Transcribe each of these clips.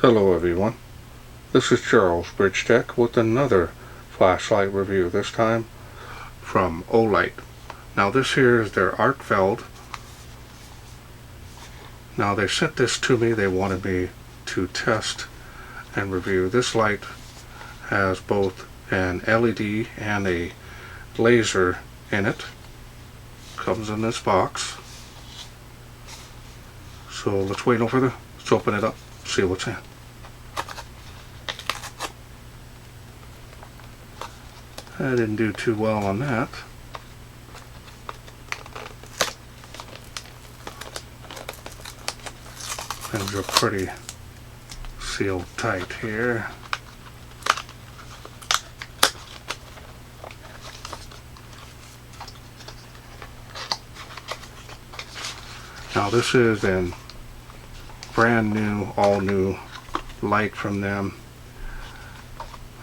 Hello everyone, this is Charles BridgTec with another flashlight review, this time from Olight. Now this here is their Arkfeld. Now they sent this to me, they wanted me to test and review. This light has both an LED and a laser in it. Comes in this box. So let's wait no further, let's open it up, see what's in. I didn't do too well on that. Things are pretty sealed tight here. Now this is a brand new, all new light from them.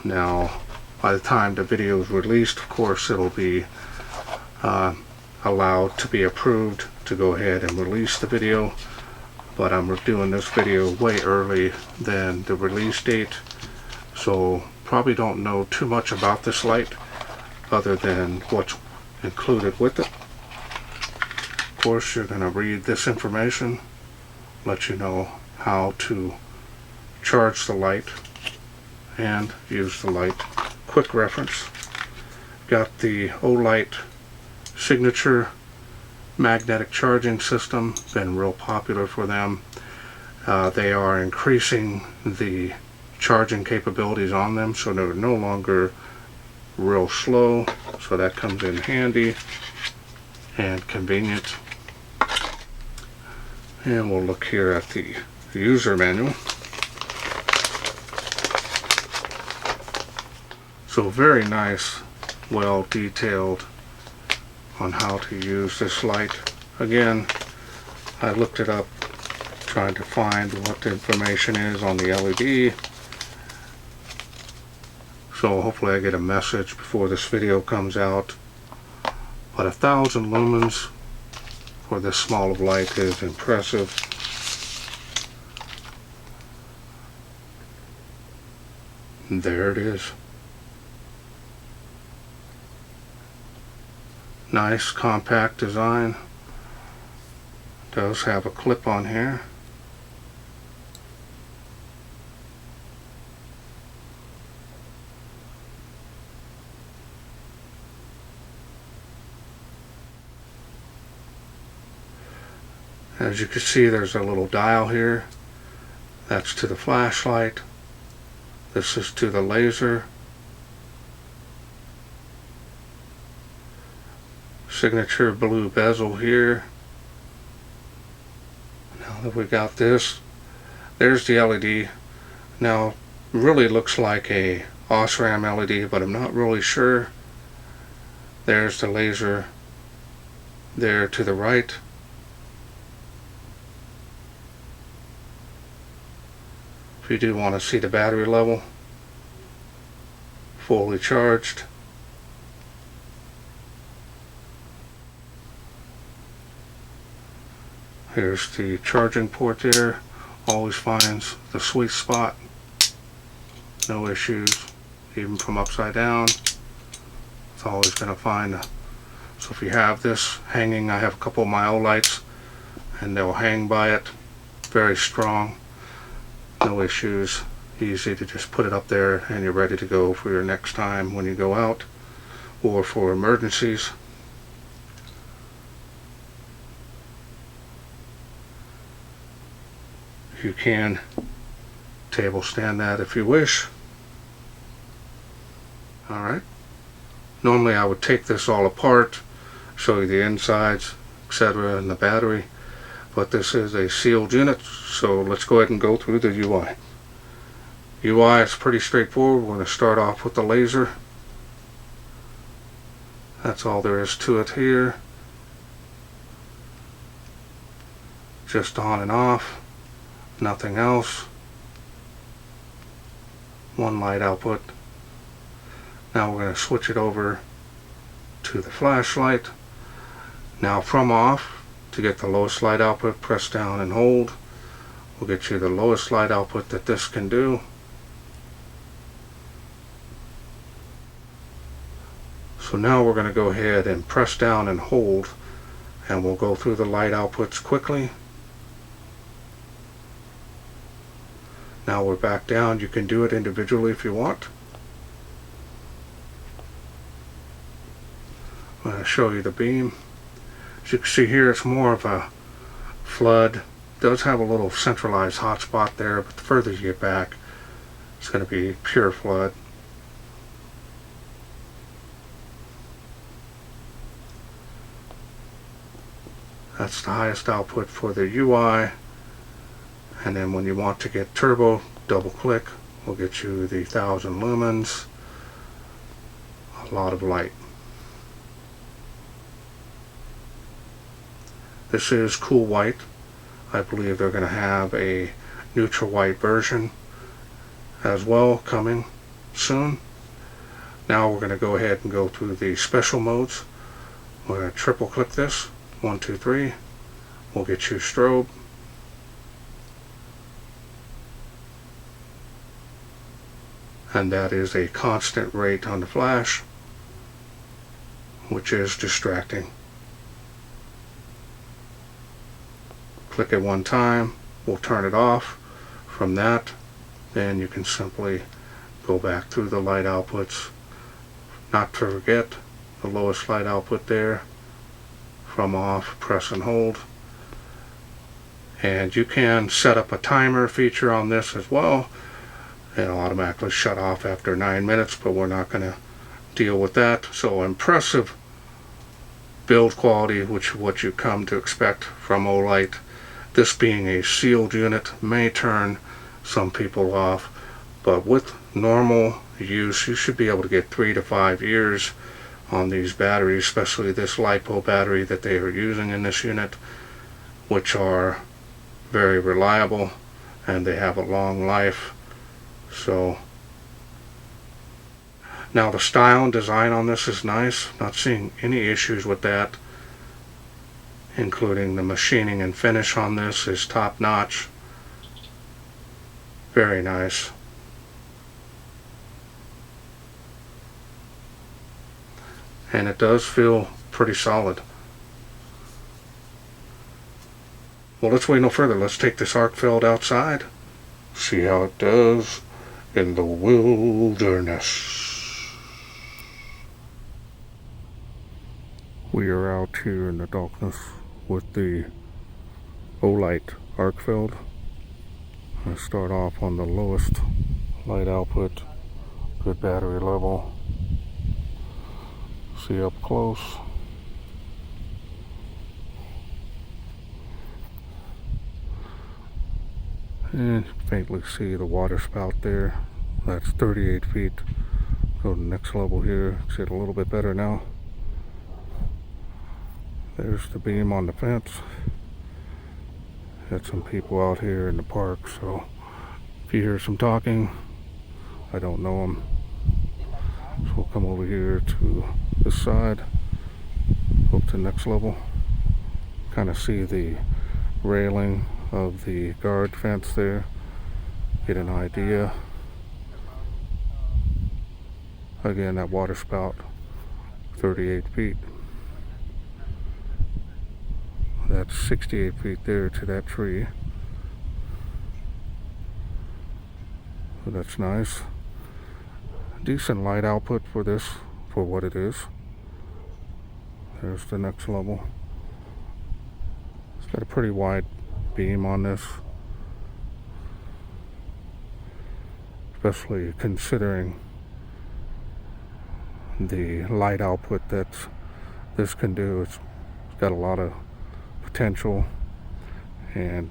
Now by the time the video is released, of course, it'll be allowed to be approved to go ahead and release the video. But I'm doing this video way early than the release date, so probably don't know too much about this light other than what's included with it. Of course, you're going to read this information, let you know how to charge the light and use the light. Quick reference, got the Olight signature magnetic charging system, been real popular for them. They are increasing the charging capabilities on them, so they're no longer real slow, so that comes in handy and convenient. And we'll look here at the user manual. So very nice, well detailed on how to use this light. Again, I looked it up trying to find what the information is on the LED. So hopefully I get a message before this video comes out. But 1,000 lumens for this small of light is impressive. And there it is. Nice compact design. Does have a clip on here. As you can see, there's a little dial here. That's to the flashlight. This is to the laser. Signature blue bezel here. Now that we got this, there's the LED. Now really looks like a OSRAM LED, but I'm not really sure. There's the laser there to the right. If you do want to see the battery level, fully charged. Here's the charging port there. Always finds the sweet spot. No issues, even from upside down. It's always going to find. So if you have this hanging, I have a couple of my Olights, and they'll hang by it. Very strong. No issues. Easy to just put it up there, and you're ready to go for your next time when you go out, or for emergencies. You can table stand that if you wish. Alright. Normally I would take this all apart, show you the insides, etc., and the battery, but this is a sealed unit, so let's go ahead and go through the UI. UI is pretty straightforward. We're going to start off with the laser. That's all there is to it here. Just on and off. Nothing else. One light output. Now we're going to switch it over to the flashlight. Now from off, to get the lowest light output, press down and hold. will get you the lowest light output that this can do. So now we're going to go ahead and press down and hold, and we'll go through the light outputs quickly. Now we're back down. You can do it individually if you want. I'm going to show you the beam. As you can see here, it's more of a flood. It does have a little centralized hotspot there, but the further you get back, it's going to be pure flood. That's the highest output for the UI. And then when you want to get turbo, double click, will get you the 1000 lumens. A lot of light. This is cool white. I believe they're going to have a neutral white version as well coming soon. Now we're going to go ahead and go through the special modes. We're going to triple click this. 1, 2, 3. We'll get you strobe. And that is a constant rate on the flash, which is distracting. Click it one time, we'll turn it off. From that, then you can simply go back through the light outputs. Not to forget the lowest light output there. From off, press and hold. And you can set up a timer feature on this as well. It'll automatically shut off after 9 minutes, but we're not going to deal with that. So impressive build quality, which is what you come to expect from Olight. This being a sealed unit may turn some people off, but with normal use you should be able to get 3 to 5 years on these batteries, especially this LiPo battery that they are using in this unit, which are very reliable and they have a long life. So now the style and design on this is nice. Not seeing any issues with that, including the machining and finish on this is top notch. Very nice. And it does feel pretty solid. Well, let's wait no further. Let's take this Arkfeld outside, see how it does in the wilderness. We are out here in the darkness with the Olight Arkfeld. I start off on the lowest light output, good battery level. See up close. And faintly see the water spout there. That's 38 feet. Go to the next level here. See it a little bit better now. There's the beam on the fence. Got some people out here in the park, so if you hear some talking, I don't know them. So we'll come over here to this side, go up to the next level, kind of see the railing of the guard fence there, get an idea. Again, that water spout, 38 feet. That's 68 feet there to that tree. So that's nice. Decent light output for this, for what it is. There's the next level. It's got a pretty wide beam on this, especially considering the light output that this can do. It's got a lot of potential and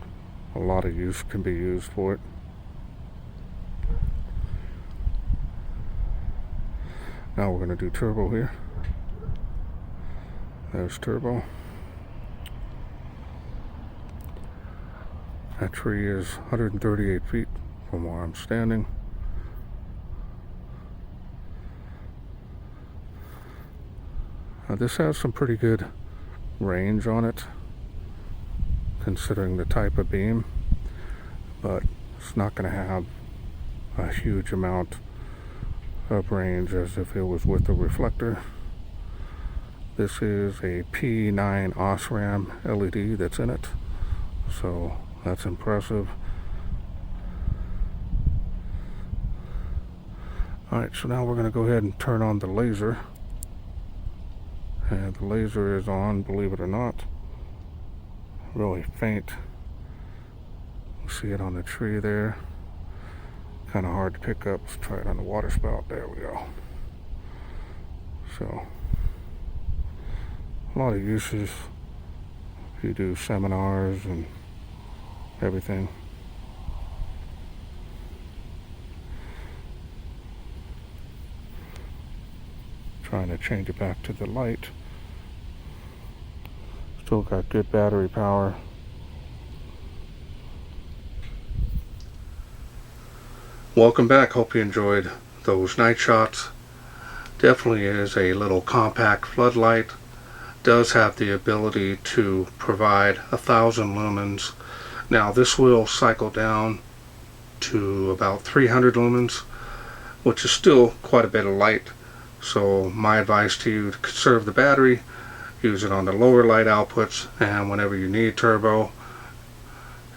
a lot of use can be used for it. Now we're going to do turbo here. There's turbo. That tree is 138 feet from where I'm standing. This has some pretty good range on it, considering the type of beam. but it's not going to have a huge amount of range as if it was with a reflector. This is a P9 OSRAM LED that's in it, so that's impressive. Alright, so now we're going to go ahead and turn on the laser. And the laser is on, believe it or not. Really faint. You see it on the tree there. Kind of hard to pick up. Let's try it on the water spout. There we go. So, a lot of uses if you do seminars and everything. Trying to change it back to the light. Still got good battery power. Welcome back. Hope you enjoyed those night shots. Definitely is a little compact floodlight. Does have the ability to provide 1,000 lumens. Now this will cycle down to about 300 lumens, which is still quite a bit of light. So my advice to you, to conserve the battery, use it on the lower light outputs, and whenever you need turbo,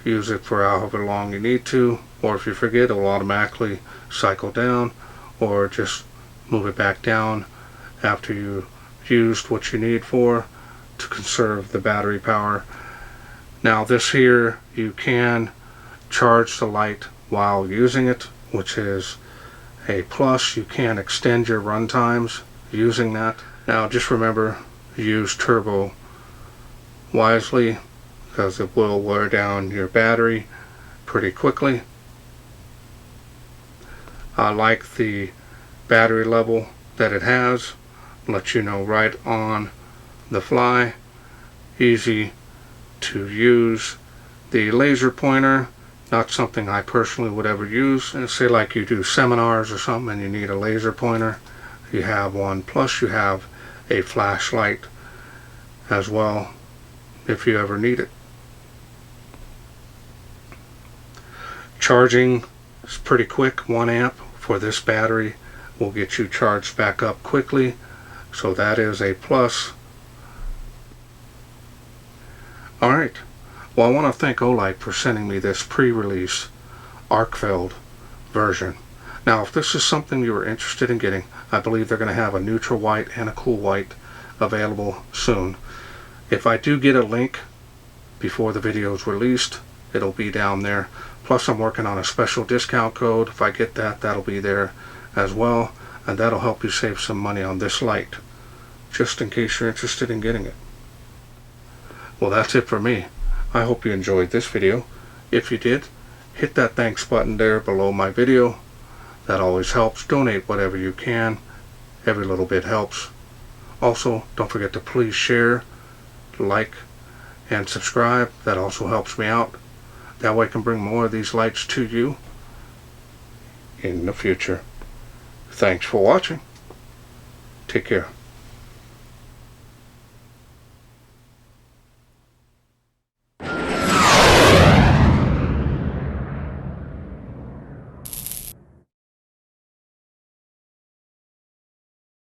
use it for however long you need to, or if you forget, it will automatically cycle down, or just move it back down after you used what you need for, to conserve the battery power. Now this here, you can charge the light while using it, which is a plus. You can extend your run times using that. Now just remember, use turbo wisely, because it will wear down your battery pretty quickly. I like the battery level that it has. Let you know right on the fly. Easy to use. The laser pointer, not something I personally would ever use. And say like you do seminars or something and you need a laser pointer, you have one, plus you have a flashlight as well if you ever need it. Charging is pretty quick. 1 amp for this battery will get you charged back up quickly, so that is a plus. Alright, well, I want to thank Olight for sending me this pre-release Arkfeld version. Now if this is something you are interested in getting, I believe they're going to have a neutral white and a cool white available soon. If I do get a link before the video is released, it'll be down there. Plus I'm working on a special discount code. If I get that, that'll be there as well, and that'll help you save some money on this light, just in case you're interested in getting it. Well, that's it for me. I hope you enjoyed this video. If you did, hit that thanks button there below my video. That always helps. Donate whatever you can. Every little bit helps. Also, don't forget to please share, like, and subscribe. That also helps me out. That way I can bring more of these lights to you in the future. Thanks for watching. Take care.